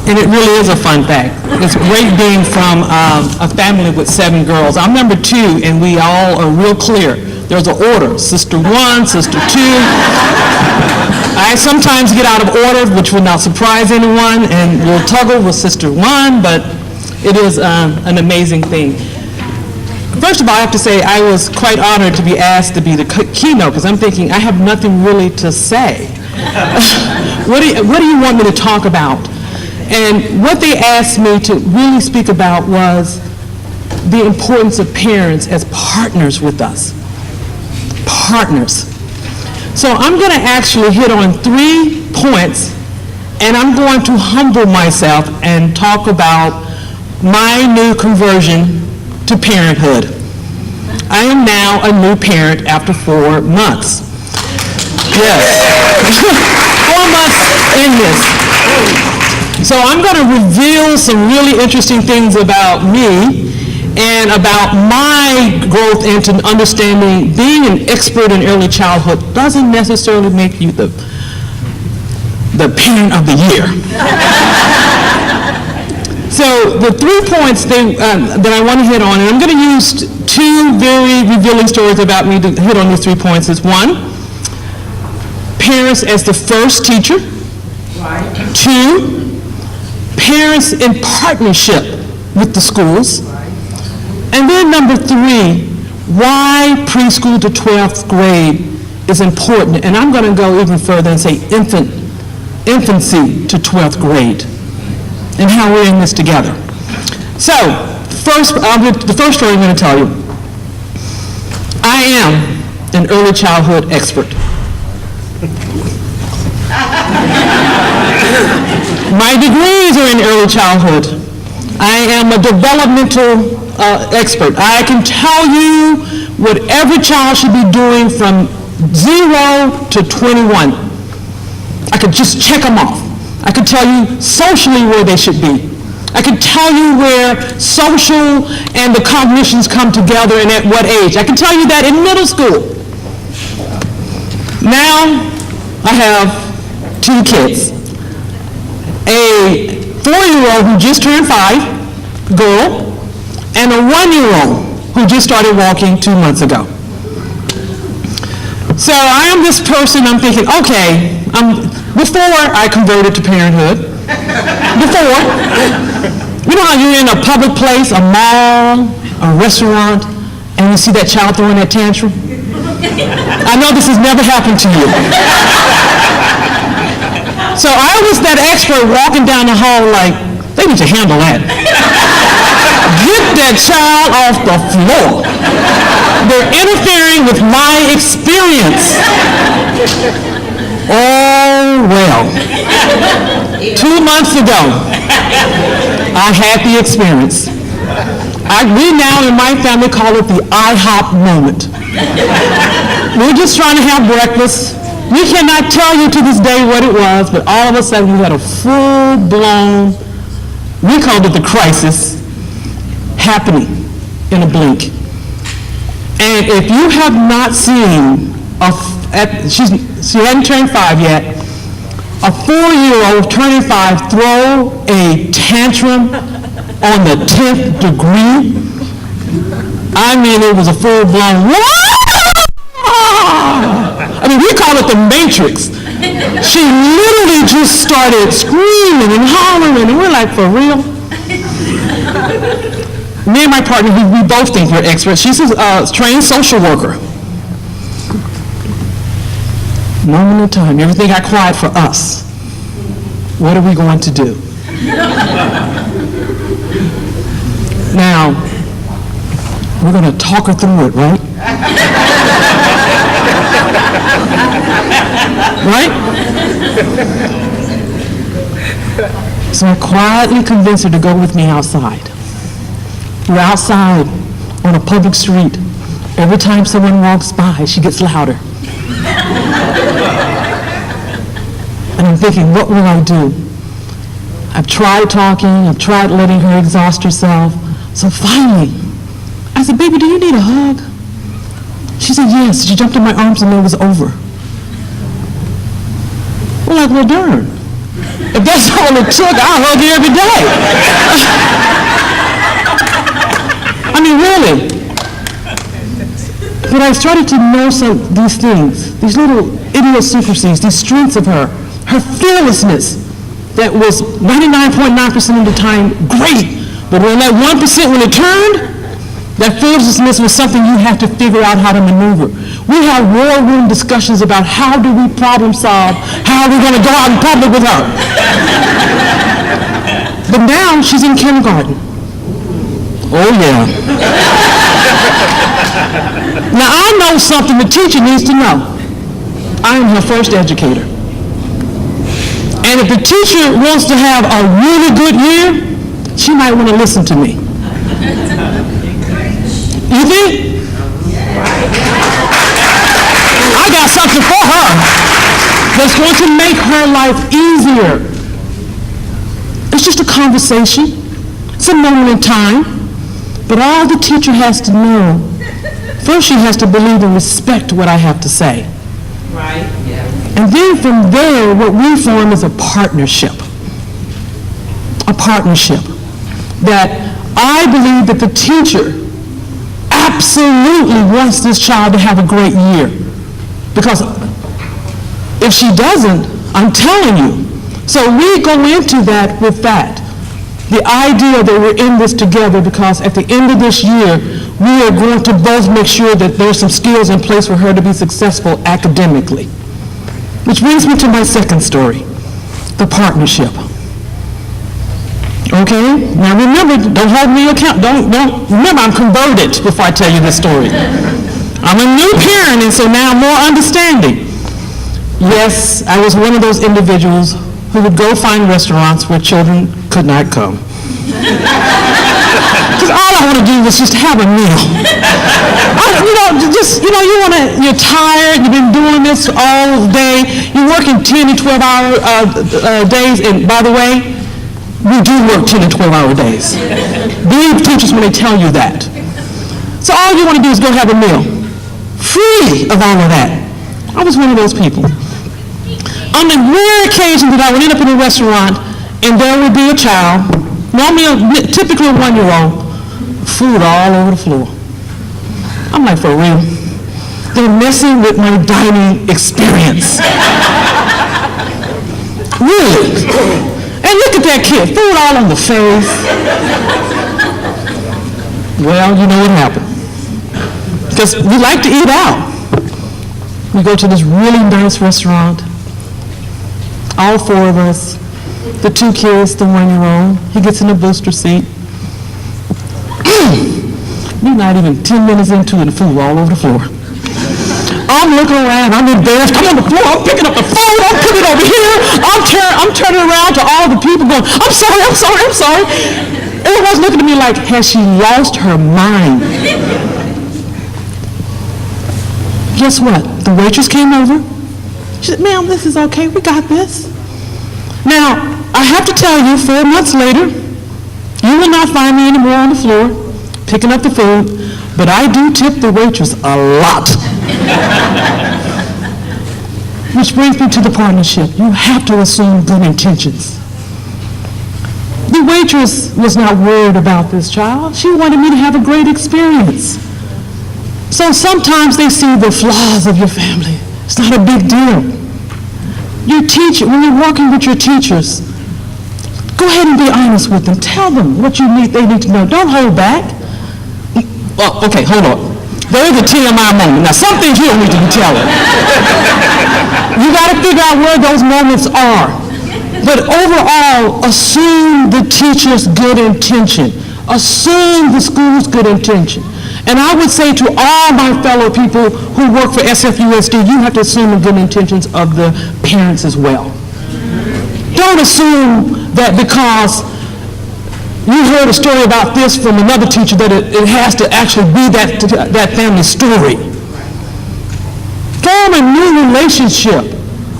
And it really is a fun fact. It's great being from a family with 7 girls. I'm number 2, and we all are real clear. There's an order, sister 1, sister 2. I sometimes get out of order, which will not surprise anyone, and will toggle with sister 1, but it is an amazing thing. First of all, I have to say I was quite honored to be asked to be the keynote, because I'm thinking I have nothing really to say. What do you want me to talk about? And what they asked me to really speak about was the importance of parents as partners with us. Partners. So I'm going to actually hit on 3 points, and I'm going to humble myself and talk about my new conversion to parenthood. I am now a new parent after 4 months. Yes. 4 months in this. So I'm going to reveal some really interesting things about me and about my growth into understanding being an expert in early childhood doesn't necessarily make you the parent of the year. So the 3 points that I want to hit on, and I'm going to use 2 very revealing stories about me to hit on these 3 points, is 1, parents as the first teacher. 2, parents in partnership with the schools. And then number 3, why preschool to 12th grade is important. And I'm going to go even further and say infancy to 12th grade and how we're in this together. So, the first story I'm going to tell you. I am an early childhood expert. My degrees are in early childhood. I am a developmental expert. I can tell you what every child should be doing from 0 to 21. I could just check them off. I could tell you socially where they should be. I could tell you where social and the cognitions come together and at what age. I can tell you that in middle school. Now I have 2 kids. A 4-year-old who just turned 5, girl, and a 1-year-old who just started walking 2 months ago. So I am this person, I'm thinking, okay, before I converted to parenthood, you know how you're in a public place, a mall, a restaurant, and you see that child throwing that tantrum? I know this has never happened to you. So I was that expert walking down the hall like, they need to handle that. Get that child off the floor. They're interfering with my experience. Oh, well. 2 months ago, I had the experience. We now in my family call it the IHOP moment. We're just trying to have breakfast. We cannot tell you to this day what it was, but all of a sudden we had a full-blown, we called it the crisis, happening in a blink. And if you have not seen, she hadn't turned 5 yet, a 4-year-old turning 5 throw a tantrum on the 10th degree. I mean, it was a full-blown, I mean, we call it the Matrix. She literally just started screaming and hollering, and we're like, for real? Me and my partner, we both think we're experts. She's a trained social worker. Moment of time, everything got quiet for us. What are we going to do? Now, we're going to talk her through it, right? Right? So I quietly convinced her to go with me outside. We're outside on a public street. Every time someone walks by, she gets louder. And I'm thinking, what will I do? I've tried talking, I've tried letting her exhaust herself. So finally, I said, baby, do you need a hug? She said, yes. She jumped in my arms and it was over. We're like, well, darn. If that's all it took, I'll hug you every day. I mean, really. But I started to know these things, these little idiosyncrasies, these strengths of her fearlessness that was 99.9% of the time great. But when that 1%, when it turned, that fearlessness was something you have to figure out how to maneuver. We have war room discussions about how do we problem solve, how are we going to go out in public with her. But now she's in kindergarten. Oh yeah. Now I know something the teacher needs to know. I am her first educator. And if the teacher wants to have a really good year, she might want to listen to me. You think? I got something for her that's going to make her life easier. It's just a conversation. It's a moment in time. But all the teacher has to know, first she has to believe and respect what I have to say. Right, yeah. And then from there, what we form is a partnership. A partnership. That I believe that the teacher absolutely wants this child to have a great year. Because if she doesn't, I'm telling you. So we go into that with that. The idea that we're in this together because at the end of this year, we are going to both make sure that there's some skills in place for her to be successful academically. Which brings me to my second story, the partnership. Okay? Now remember, don't hold me account. Don't remember, I'm converted before I tell you this story. I'm a new parent, and so now I'm more understanding. Yes, I was one of those individuals who would go find restaurants where children could not come. Because all I want to do is just have a meal. You're tired, you've been doing this all day, you're working 10 and 12-hour days, and by the way, we do work 10 and 12-hour days. Believe teachers when they tell you that. So all you want to do is go have a meal, free of all of that. I was one of those people. On the rare occasion that I would end up in a restaurant and there would be a child, typically a 1-year-old, food all over the floor. I'm like, for real? They're messing with my dining experience. Really? And look at that kid, food all on the face. Well, you know what happened. Because we like to eat out. We go to this really nice restaurant. All 4 of us, the 2 kids, the 1-year-old, he gets in the booster seat. We're not even 10 minutes into it, the food all over the floor. I'm looking around, I'm embarrassed, I'm on the floor, I'm picking up the food, I'm putting it over here, I'm turning around to all the people going, I'm sorry. Everyone's looking at me like, has she lost her mind? Guess what? The waitress came over. She said, ma'am, this is okay, we got this. Now, I have to tell you, 4 months later, you will not find me anymore on the floor picking up the food, but I do tip the waitress a lot. Which brings me to the partnership. You have to assume good intentions. The waitress was not worried about this child. She wanted me to have a great experience. So sometimes they see the flaws of your family. It's not a big deal. Your teacher, when you're working with your teachers, go ahead and be honest with them. Tell them what they need to know. Don't hold back. Well, okay, hold on. There is a TMI moment. Now, some things you don't need to be telling. You got to figure out where those moments are. But overall, assume the teacher's good intention. Assume the school's good intention. And I would say to all my fellow people who work for SFUSD, you have to assume the good intentions of the parents as well. Don't assume that because you heard a story about this from another teacher that it has to actually be that family story. Form a new relationship.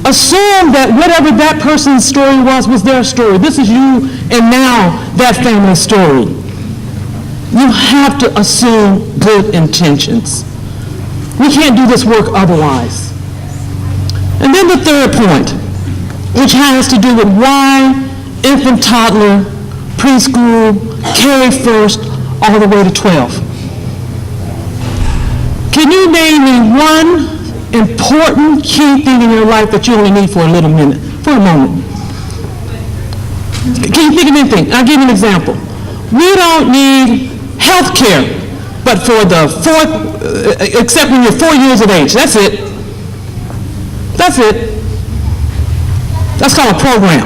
Assume that whatever that person's story was their story. This is you and now that family's story. You have to assume good intentions. We can't do this work otherwise. And then the third point, which has to do with why infant, toddler, preschool, carry first, all the way to 12. Can you name me one important key thing in your life that you only need for a little minute, for a moment? Can you think of anything? I'll give you an example. We don't need health care, but for the except when you're 4 years of age. That's it. That's it. That's called a program.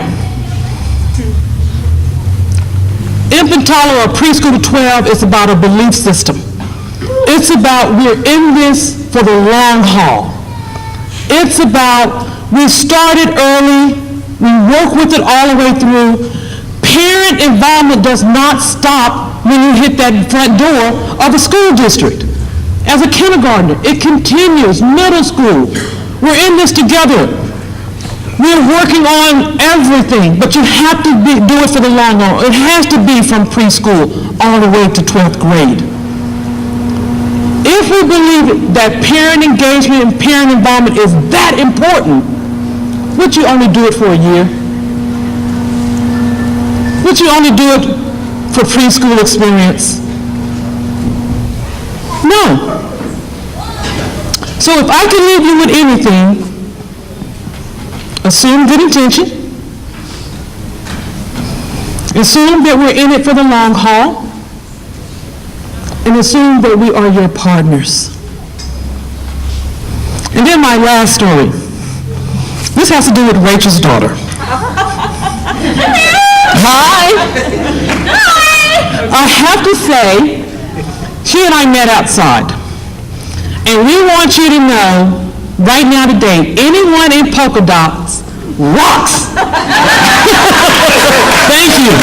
Infant, toddler, or preschool to 12 is about a belief system. It's about we're in this for the long haul. It's about we started early, we work with it all the way through. Parent involvement does not stop when you hit that front door of the school district. As a kindergartner, it continues, middle school. We're in this together. We're working on everything, but you have to do it for the long haul. It has to be from preschool all the way to 12th grade. If we believe that parent engagement and parent involvement is that important, would you only do it for a year? Would you only do it for preschool experience? No. So if I can leave you with anything, assume good intention, assume that we're in it for the long haul, and assume that we are your partners. And then my last story. This has to do with Rachel's daughter. Hi. I have to say, she and I met outside. And we want you to know, right now today, anyone in polka dots rocks. Thank you.